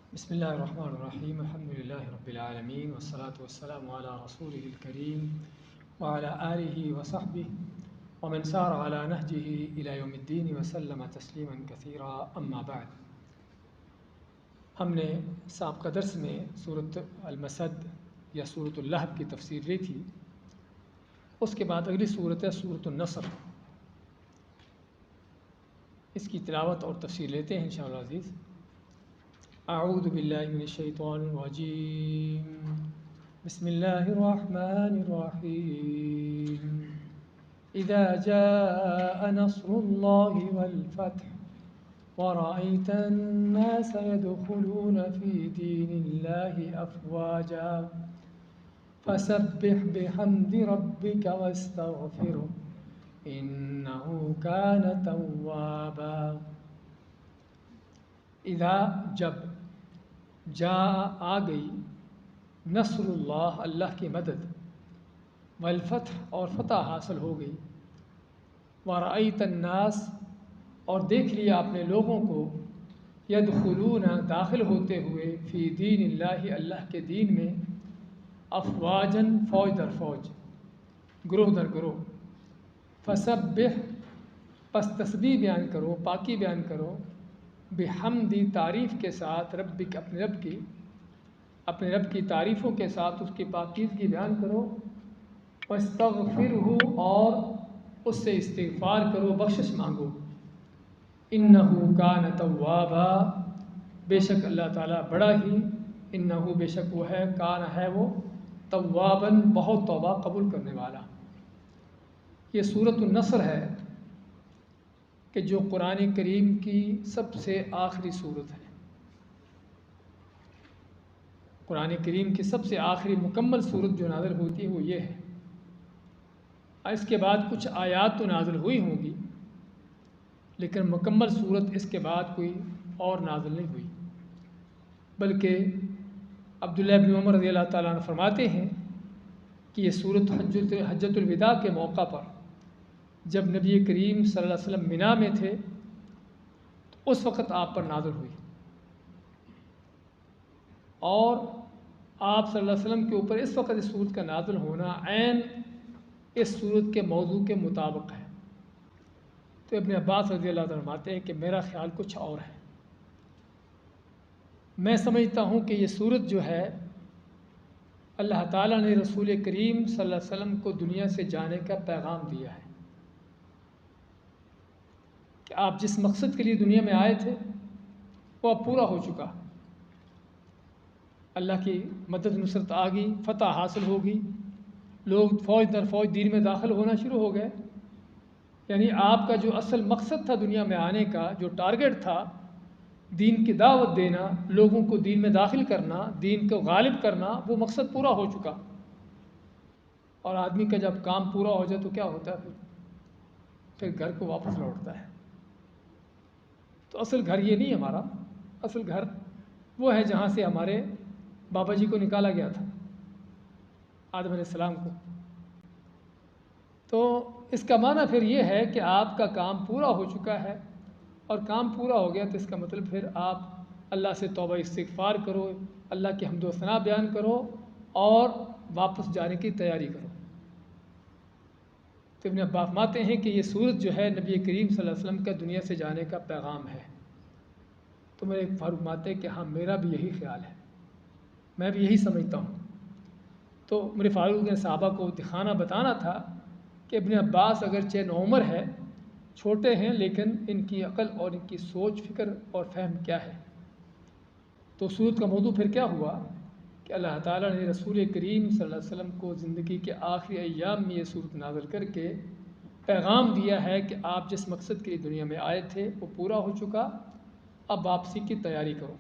بسم الله الرحمن الرحيم الحمد لله رب العالمين والصلاة والسلام على رسوله الكريم وعلى آله وصحبه ومن سار على نهجه إلى يوم الدين وسلم تسليما كثيرا أما بعد. ہم نے سابقہ درس میں سورۃ المسد یا سورۃ اللہب کی تفسیر لی تھی. اس کے بعد اگلی صورت ہے سورۃ النصر. اس کی تلاوت اور تفسیر لیتے ہیں انشاءاللہ عزیز. اعوذ باللہ من الشیطان الرجیم. بسم اللہ الرحمن الرحیم. اذا جاء نصر اللہ والفتح ورأيت الناس يدخلون في دين الله أفواجا فسبح بحمد ربك واستغفره إنه كان توابا. اذا جب جاء آ گئی نصر اللہ اللہ کی مدد والفتح اور فتح حاصل ہو گئی ورأيت الناس اور دیکھ لیا اپنے لوگوں کو یدخلون داخل ہوتے ہوئے فی دین اللہ اللہ کے دین میں افواجن فوج در فوج گروہ در گروہ. فسبح پس تسبیح بیان کرو پاکی بیان کرو بحمدی تعریف کے ساتھ ربک اپنے رب کی تعریفوں کے ساتھ اس کی پاکیزگی بیان کرو. واستغفرہ اور اس سے استغفار کرو بخشش مانگو. انہو کان توابا بے شک اللہ تعالیٰ بڑا ہی انہو بے شک وہ ہے کان ہے وہ تواباً بہت توبہ قبول کرنے والا. یہ سورۃ النصر ہے کہ جو قرآن کریم کی سب سے آخری صورت ہے. قرآن کریم کی سب سے آخری مکمل صورت جو نازل ہوتی ہے وہ یہ ہے. اس کے بعد کچھ آیات تو نازل ہوئی ہوں گی لیکن مکمل صورت اس کے بعد کوئی اور نازل نہیں ہوئی. بلکہ عبداللہ بن عمر رضی اللہ تعالیٰ عنہ فرماتے ہیں کہ یہ صورت حجۃ الوداع کے موقع پر جب نبی کریم صلی اللہ علیہ وسلم منا میں تھے تو اس وقت آپ پر نازل ہوئی اور آپ صلی اللہ علیہ وسلم کے اوپر اس وقت اس صورت کا نازل ہونا عین اس صورت کے موضوع کے مطابق ہے. تو ابن عباس رضی اللہ عنہ فرماتے ہیں کہ میرا خیال کچھ اور ہے. میں سمجھتا ہوں کہ یہ صورت جو ہے اللہ تعالیٰ نے رسول کریم صلی اللہ علیہ وسلم کو دنیا سے جانے کا پیغام دیا ہے کہ آپ جس مقصد کے لیے دنیا میں آئے تھے وہ اب پورا ہو چکا. اللہ کی مدد نصرت آ گئی فتح حاصل ہوگی لوگ فوج در فوج دین میں داخل ہونا شروع ہو گئے. یعنی آپ کا جو اصل مقصد تھا دنیا میں آنے کا جو ٹارگٹ تھا دین کی دعوت دینا لوگوں کو دین میں داخل کرنا دین کو غالب کرنا وہ مقصد پورا ہو چکا. اور آدمی کا جب کام پورا ہو جائے تو کیا ہوتا ہے پھر گھر کو واپس لوٹتا ہے. تو اصل گھر یہ نہیں ہمارا. اصل گھر وہ ہے جہاں سے ہمارے بابا جی کو نکالا گیا تھا آدم علیہ السلام کو. تو اس کا معنی پھر یہ ہے کہ آپ کا کام پورا ہو چکا ہے اور کام پورا ہو گیا تو اس کا مطلب پھر آپ اللہ سے توبہ استغفار کرو اللہ کی حمد و ثنا بیان کرو اور واپس جانے کی تیاری کرو. تو ابن عباس فرماتے ہیں کہ یہ صورت جو ہے نبی کریم صلی اللہ علیہ وسلم کا دنیا سے جانے کا پیغام ہے. تو میرے فاروق فرماتے ہیں کہ ہاں میرا بھی یہی خیال ہے میں بھی یہی سمجھتا ہوں. تو میرے فاروق نے صحابہ کو دکھانا بتانا تھا کہ ابن عباس اگرچہ نوعمر ہے چھوٹے ہیں لیکن ان کی عقل اور ان کی سوچ فکر اور فہم کیا ہے. تو صورت کا موضوع پھر کیا ہوا کہ اللہ تعالیٰ نے رسول کریم صلی اللہ علیہ وسلم کو زندگی کے آخری ایام میں یہ صورت نازل کر کے پیغام دیا ہے کہ آپ جس مقصد کے لیے دنیا میں آئے تھے وہ پورا ہو چکا اب واپسی کی تیاری کرو.